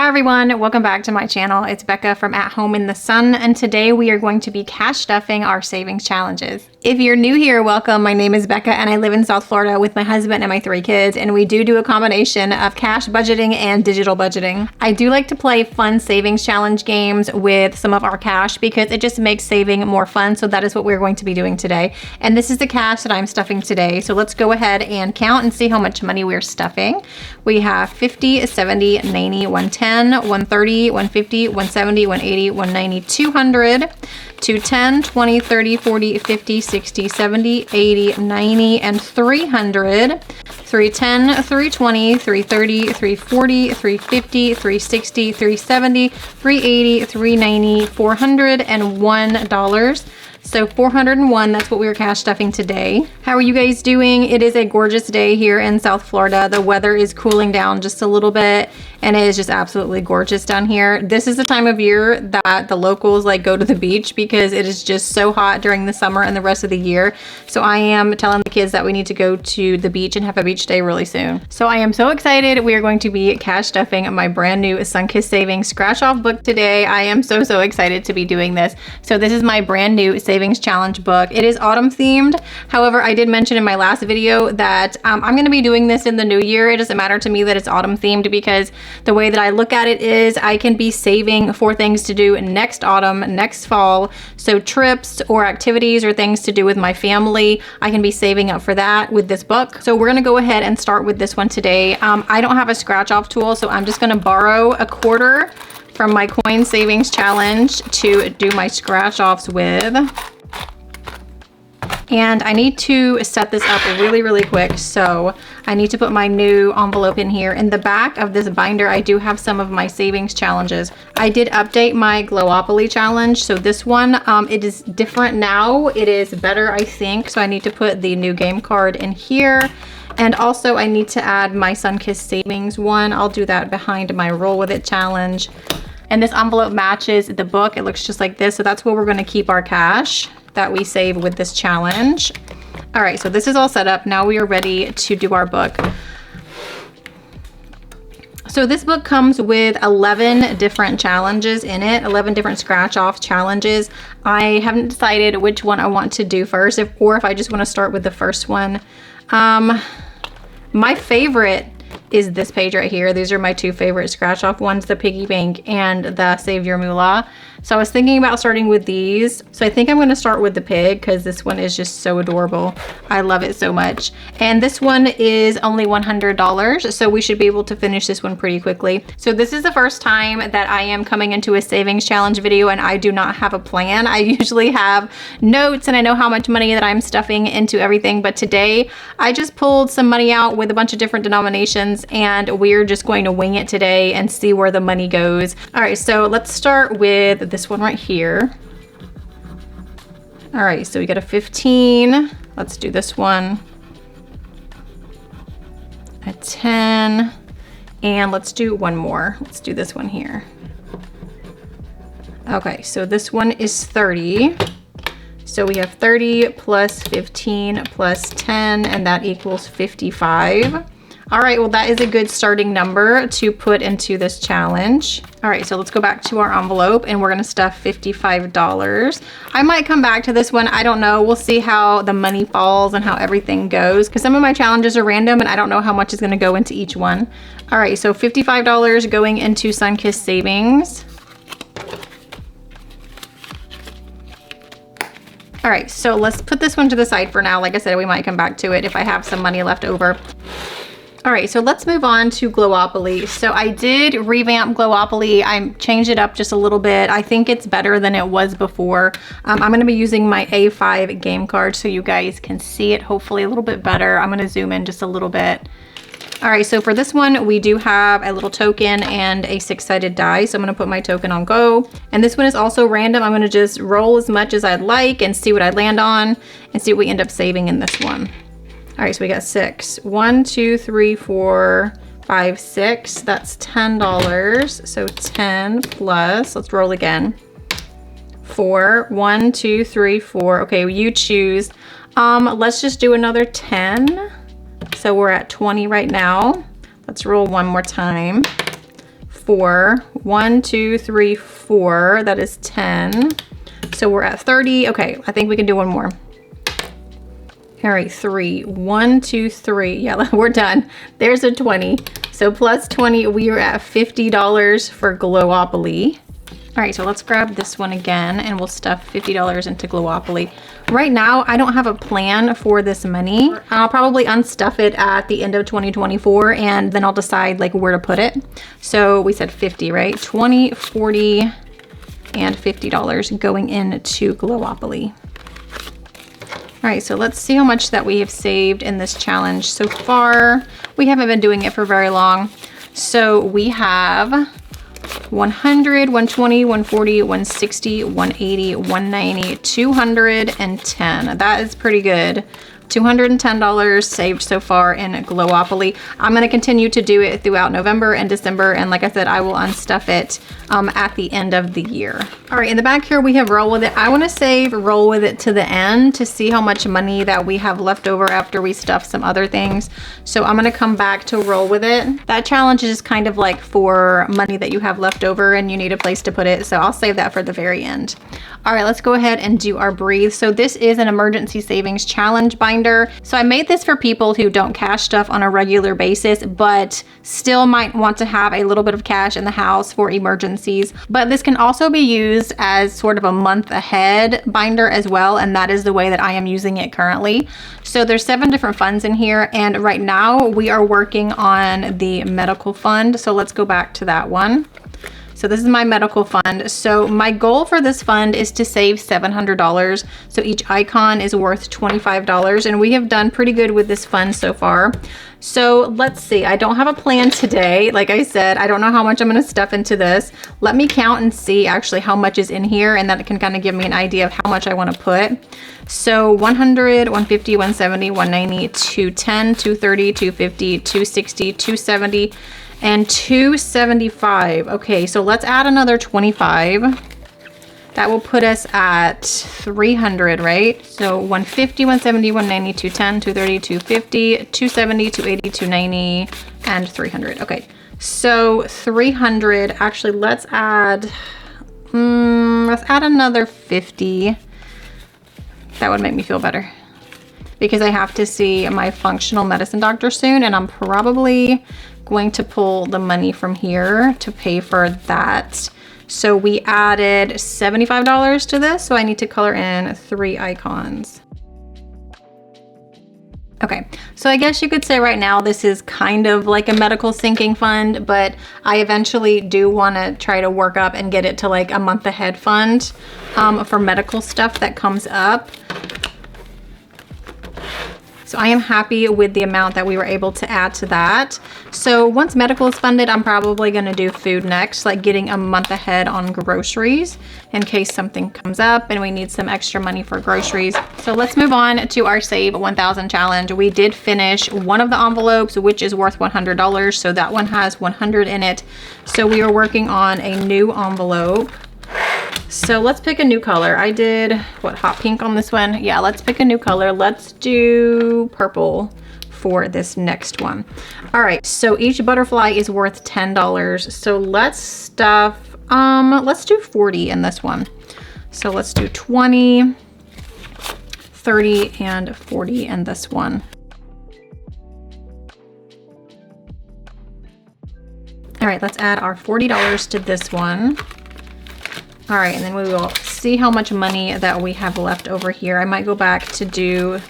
Hi everyone, welcome back to my channel. It's Becca from At Home in the Sun, and today we are going to be cash stuffing our savings challenges. If you're new here, welcome. My name is Becca and I live in South Florida with my husband and my 3 kids, and we do a combination of cash budgeting and digital budgeting. I do like to play fun savings challenge games with some of our cash because it just makes saving more fun, so that is what we're going to be doing today. And this is the cash that I'm stuffing today. So let's go ahead and count and see how much money we're stuffing. We have 50, 70, 90, 110, 130, 150, 170, 180, 190, 200, 210, 20, 30, 40, 50, 60, 70, 80, 90, and 300, 310, 320, 330, 340, 350, 360, 370, 380, 390, $401. So 401, that's what we were cash stuffing today. How are you guys doing? It is a gorgeous day here in South Florida. The weather is cooling down just a little bit and it is just absolutely gorgeous down here. This is the time of year that the locals like go to the beach because it is just so hot during the summer and the rest of the year. So I am telling the kids that we need to go to the beach and have a beach day really soon. So I am so excited. We are going to be cash stuffing my brand new Sunkissed Savings scratch off book today. I am so excited to be doing this. So this is my brand new savings challenge book. It is autumn themed. However, I did mention in my last video that I'm going to be doing this in the new year. It doesn't matter to me that it's autumn themed because the way that I look at it is I can be saving for things to do next autumn, next fall. So trips or activities or things to do with my family, I can be saving up for that with this book. So we're going to go ahead and start with this one today. I don't have a scratch off tool, so I'm just going to borrow a quarter from my coin savings challenge to do my scratch offs with. And I need to set this up really quick, so I need to put my new envelope in here. In the back of this binder, I do have some of my savings challenges. I did update my Glopo challenge, so this one, it is different now. It is better, I think, so I need to put the new game card in here. And also I need to add my Sunkissed savings one. I'll do that behind my Roll With It challenge. And this envelope matches the book. It looks just like this, so that's where we're going to keep our cash that we save with this challenge. All right, so this is all set up. Now we are ready to do our book. So this book comes with 11 different challenges in it, 11 different scratch off challenges. I haven't decided which one I want to do first, or if I just want to start with the first one. My favorite is this page right here. These are my 2 favorite scratch off ones, the piggy bank and the save your moolah. So I was thinking about starting with these. So I think I'm going to start with the pig because this one is just so adorable. I love it so much. And this one is only $100, so we should be able to finish this one pretty quickly. So this is the first time that I am coming into a savings challenge video and I do not have a plan. I usually have notes and I know how much money that I'm stuffing into everything, but today I just pulled some money out with a bunch of different denominations and we're just going to wing it today and see where the money goes. All right, so let's start with this one right here. All right, so we got a 15. Let's do this one. A 10. And let's do one more. Let's do this one here. Okay, so this one is 30. So we have 30 plus 15 plus 10, and that equals 55. All right, well, that is a good starting number to put into this challenge. All right, so let's go back to our envelope and we're gonna stuff $55. I might come back to this one, I don't know. We'll see how the money falls and how everything goes, because some of my challenges are random and I don't know how much is gonna go into each one. All right, so $55 going into Sunkissed savings. All right, so let's put this one to the side for now. Like I said, we might come back to it if I have some money left over. All right, so let's move on to Glopo. So I did revamp Glopo. I changed it up just a little bit. I think it's better than it was before. I'm gonna be using my A5 game card so you guys can see it hopefully a little bit better. I'm gonna zoom in just a little bit. All right, so for this one, we do have a little token and a 6-sided die. So I'm gonna put my token on go. And this one is also random. I'm gonna just roll as much as I'd like and see what I land on and see what we end up saving in this one. All right, so we got 6. 1, 2, 3, 4, 5, 6. That's $10. So 10 plus, let's roll again. 4. 1, 2, 3, 4. Okay, you choose. Let's just do another 10. So we're at 20 right now. Let's roll one more time. 4. 1, 2, 3, 4. That is 10. So we're at 30. Okay, I think we can do one more. All right, 3. 1, 2, 3. Yeah, we're done. There's a 20. So plus 20, we are at $50 for Glowopoly. All right, so let's grab this one again and we'll stuff $50 into Glowopoly. Right now, I don't have a plan for this money. I'll probably unstuff it at the end of 2024 and then I'll decide like where to put it. So we said 50, right? 20, 40, and $50 going into Glowopoly. All right, so let's see how much that we have saved in this challenge so far. We haven't been doing it for very long. So we have 100, 120, 140, 160, 180, 190, 210. That is pretty good. $210 saved so far in Glowopoly. I'm going to continue to do it throughout November and December, and like I said, I will unstuff it at the end of the year. All right, in the back here we have roll with it. I want to save roll with it to the end to see how much money that we have left over after we stuff some other things. So I'm going to come back to roll with it. That challenge is kind of like for money that you have left over and you need a place to put it. So I'll save that for the very end. All right, let's go ahead and do our breathe. So this is an emergency savings challenge binder. So I made this for people who don't cash stuff on a regular basis, but still might want to have a little bit of cash in the house for emergencies. But this can also be used as sort of a month ahead binder as well. And that is the way that I am using it currently. So there's 7 different funds in here. And right now we are working on the medical fund. So let's go back to that one. So this is my medical fund. So my goal for this fund is to save $700. So each icon is worth $25 and we have done pretty good with this fund so far. So let's see, I don't have a plan today. Like I said, I don't know how much I'm gonna stuff into this. Let me count and see actually how much is in here, and that can kind of give me an idea of how much I wanna put. So 100, 150, 170, 190, 210, 230, 250, 260, 270, and 275. Okay, so let's add another 25. That will put us at 300, right? So 150, 170, 190, 210, 230, 250, 270, 280, 290, and 300. Okay, so 300. Actually, let's add another 50. That would make me feel better because I have to see my functional medicine doctor soon, and I'm probably going to pull the money from here to pay for that. So we added $75 to this, so I need to color in 3 icons. Okay, so I guess you could say right now this is kind of like a medical sinking fund, but I eventually do want to try to work up and get it to like a month ahead fund for medical stuff that comes up. So I am happy with the amount that we were able to add to that. So once medical is funded, I'm probably gonna do food next, like getting a month ahead on groceries in case something comes up and we need some extra money for groceries. So let's move on to our Save 1000 challenge. We did finish one of the envelopes, which is worth $100. So that one has 100 in it. So we are working on a new envelope. So let's pick a new color. I did, what, hot pink on this one? Yeah, let's pick a new color. Let's do purple for this next one. All right, so each butterfly is worth $10. So let's stuff, let's do 40 in this one. So let's do 20, 30, and 40 in this one. All right, let's add our $40 to this one. All right, and then we will see how much money that we have left over here. I might go back to do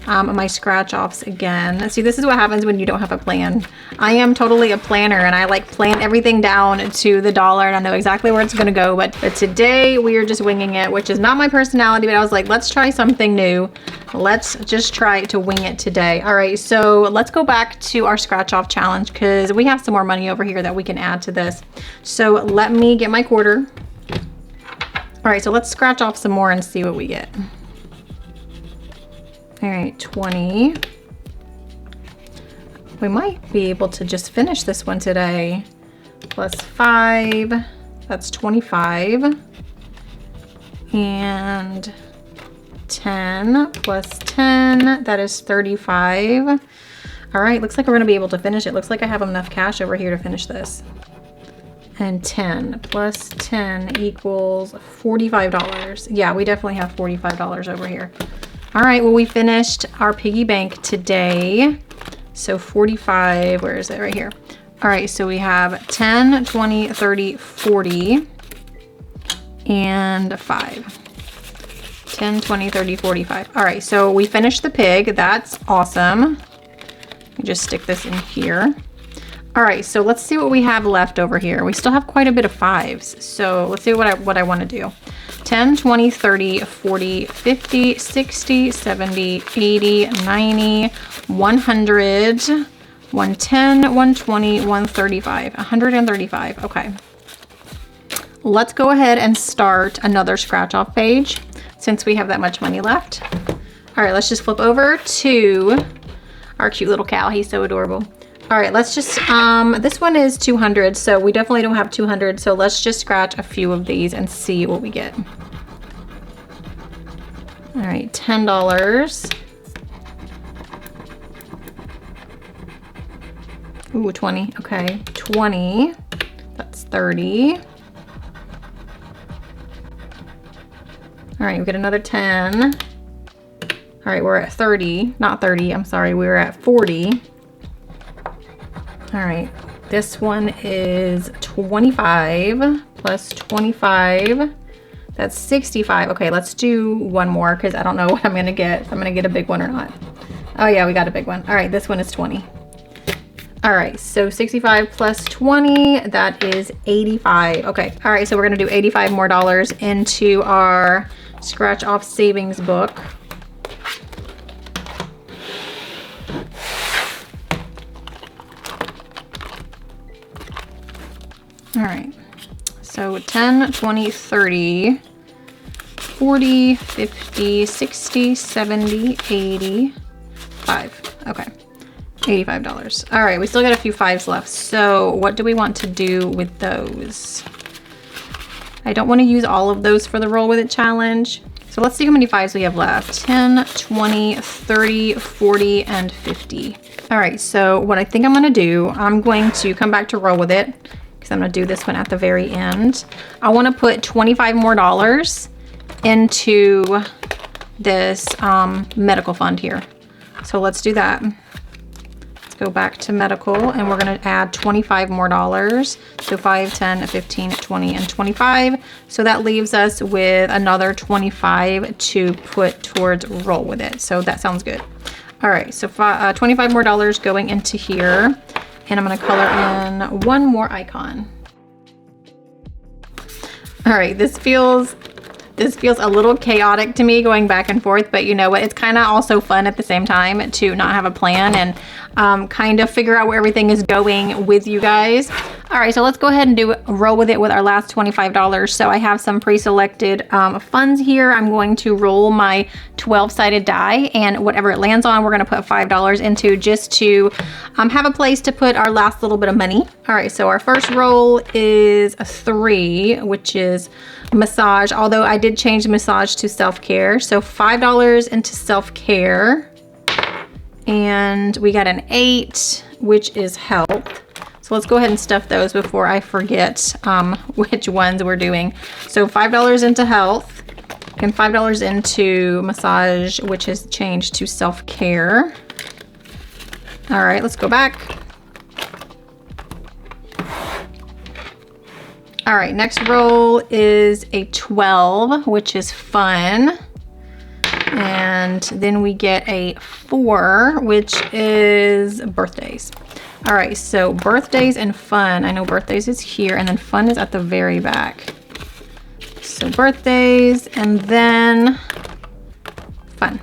my scratch offs again. See, this is what happens when you don't have a plan. I am totally a planner and I like plan everything down to the dollar and I know exactly where it's gonna go. But today we are just winging it, which is not my personality, but I was like, let's try something new. Let's just try to wing it today. All right, so let's go back to our scratch off challenge because we have some more money over here that we can add to this. So let me get my quarter. All right, so let's scratch off some more and see what we get. All right, 20. We might be able to just finish this one today. Plus 5, that's 25. And 10 plus 10, that is 35. All right, looks like we're gonna be able to finish it. Looks like I have enough cash over here to finish this. and 10 plus 10 equals $45. Yeah, we definitely have $45 over here. All right, well, we finished our piggy bank today. So 45, where is it? Right here. All right, so we have 10, 20, 30, 40, and 5. 10, 20, 30, 45. All right, so we finished the pig. That's awesome. You just stick this in here. All right, so let's see what we have left over here. We still have quite a bit of 5s. So let's see what I want to do. 10, 20, 30, 40, 50, 60, 70, 80, 90, 100, 110, 120, 135, 135. Okay. Let's go ahead and start another scratch off page since we have that much money left. All right, let's just flip over to our cute little cow. He's so adorable. All right, let's just, this one is 200, so we definitely don't have 200, so let's just scratch a few of these and see what we get. All right, $10. Ooh, 20, okay, 20, that's 30. All right, we get another 10. All right, we're at 30, not 30, I'm sorry, we were at 40. All right, this one is 25 plus 25. That's 65. Okay, let's do one more because I don't know what I'm gonna get. If I'm gonna get a big one or not. Oh yeah, we got a big one. All right, this one is 20. All right, so 65 plus 20, that is 85. Okay, all right, so we're gonna do $85 more into our scratch off savings book. All right, so 10, 20, 30, 40, 50, 60, 70, 80, 5. Okay, $85. All right, we still got a few 5s left. So what do we want to do with those? I don't want to use all of those for the Roll With It challenge. So let's see how many 5s we have left. 10, 20, 30, 40, and 50. All right, so what I think I'm gonna do, I'm going to come back to Roll With It because I'm gonna do this one at the very end. I wanna put $25 more into this medical fund here. So let's do that. Let's go back to medical and we're gonna add $25 more. So 5, 10, 15, 20, and 25. So that leaves us with another 25 to put towards Roll With It. So that sounds good. All right, so $25 more going into here. And I'm gonna color in one more icon. All right, this feels a little chaotic to me going back and forth, but you know what? It's kind of also fun at the same time to not have a plan and kind of figure out where everything is going with you guys. All right, so let's go ahead and do Roll With It with our last $25. So I have some pre-selected funds here. I'm going to roll my 12-sided die, and whatever it lands on, we're gonna put $5 into just to have a place to put our last little bit of money. All right, so our first roll is a 3, which is massage, although I did change massage to self-care. So $5 into self-care, and we got an 8, which is health. So let's go ahead and stuff those before I forget which ones we're doing. So $5 into health and $5 into massage, which has changed to self-care. All right, let's go back. All right, next roll is a 12, which is fun. And then we get a 4, which is birthdays. All right, so birthdays and fun. I know birthdays is here and then fun is at the very back. So birthdays and then fun,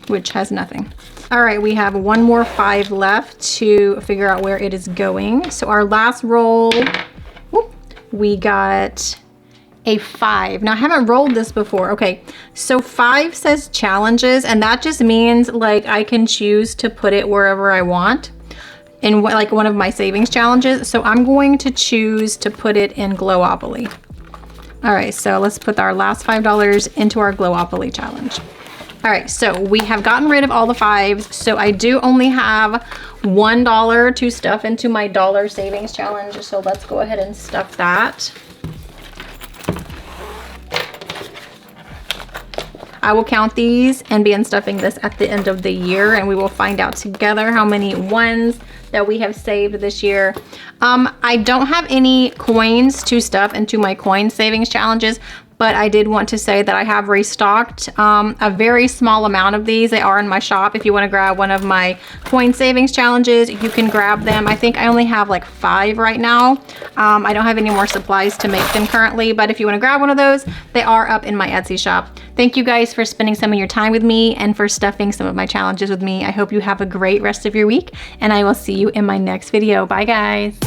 which has nothing. All right, we have one more 5 left to figure out where it is going. So our last roll, we got a 5. Now I haven't rolled this before. Okay, so 5 says challenges, and that just means like I can choose to put it wherever I want in like one of my savings challenges. So I'm going to choose to put it in Glowopoly. All right, so let's put our last $5 into our Glowopoly challenge. All right, so we have gotten rid of all the 5s. So I do only have $1 to stuff into my dollar savings challenge. So let's go ahead and stuff that. I will count these and begin stuffing this at the end of the year, and we will find out together how many 1s that we have saved this year. I don't have any coins to stuff into my coin savings challenges, but I did want to say that I have restocked a very small amount of these. They are in my shop. If you want to grab one of my coin savings challenges, you can grab them. I think I only have like 5 right now. I don't have any more supplies to make them currently, but if you want to grab one of those, they are up in my Etsy shop. Thank you guys for spending some of your time with me and for stuffing some of my challenges with me. I hope you have a great rest of your week, and I will see you in my next video. Bye guys.